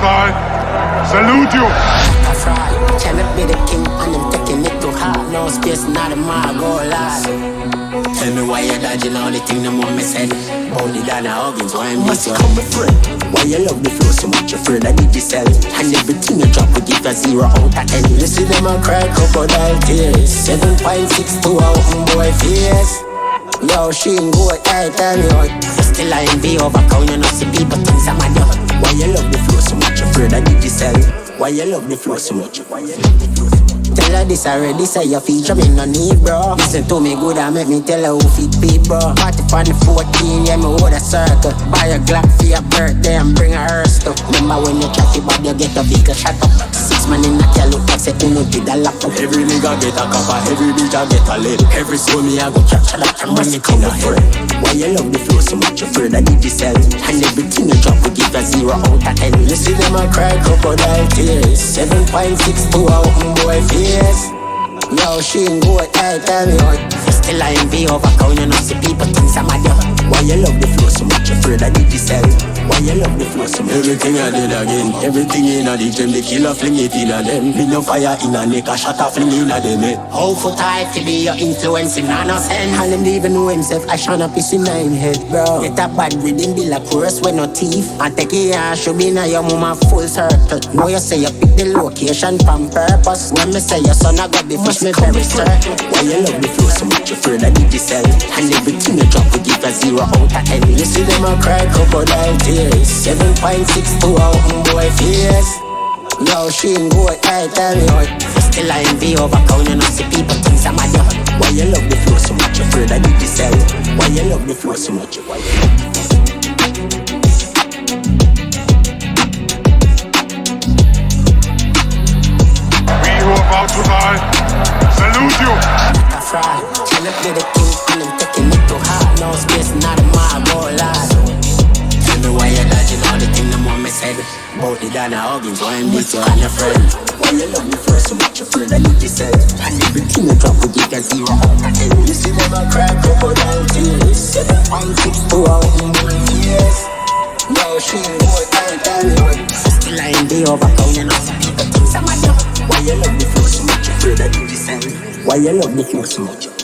I salute you. That's right. Tryna be the king and I'm taking it too hard. No space, not in my goal, lad. Tell me why you're dodging all the thing the mom said. Bold it down a hugging, so I'm this one. My friend, why you love the flow so much? You're afraid I did this sell. And everything you drop, we give a 0 out of 10. You see them a cry crocodile tears. 7.62 out on boy face. Yo, she ain't go ahead, tell me what. Still I ain't be overcome, you know, see people think I'm a dog. Why you love the flow so much? You're afraid I did this sell. Why you love the flow so much? Why you love the flow so much? Tell her this already, say your feature me no need, bro. Listen to me good and make me tell her who fit be, bro. Party on the 14, yeah, me hold a circle. Buy a Glock for your birthday and bring a hearse to. Remember when you chatty bad, you get a vehicle shut up. 6 man in a car look like say who no did a lap up. Every nigga get a cover, every bitch a get a lid. Every soul me I go capture that and bring it in a head. Why you love the flow so much, you're afraid I did this sell. And everything you drop, we give a 0 out of 10. You see them a cry crocodile tears. 7.62 out on boy face. Yo, she ain't go ahead, tell me what. Still I ain't be overcome, you know, see people think I'm a dog. Why you love the flow so much, you're afraid I did this sell. Why you love the flow so much? Everything I did again, everything in a the gym, the killer fling it in a them. Me no fire in a neck, a shot a fling in a them, eh. How for tight to be your influencing, I no send. And him even know himself, I shine a piece in my head, bro. Get a bad rhythm, be like chorus with no teeth. And take it, should be now your mama full circle. Now you say you pick the location from purpose. When me say your son, I got the first, me very certain. Why you love the flow so much, you're afraid I did this sell. And everything you drop, we give a 0 out of 10. You see them a cry crocodile tears. 7.62 out on boy face. Yo, she ain't go ahead, tell me what. Still I ain't be overcome, you know, see people think I'm a dog. Why you love the flow so much, you're afraid I did this sell. Why you love the flow so much, why you love the flow? We who about to die salute you. That's right. Tryna be the king and I'm taking it too hard. No space, not in my goal, lad. Tell me why you're dodging all the thing the mom said. Both the down a hugging, so I'm this one your friend. Why you love me first so much, you're afraid I need this sell. And everything you drop, we give a 0 out of 10. You see them a cry crocodile tears. 7.62 out in my ears. Yo, she ain't go ahead, tell me what. Still I ain't be overcome, you know, some people think I'm a dog. Why you love me flow so much, you're afraid I need this sell. Why you love me flow so much?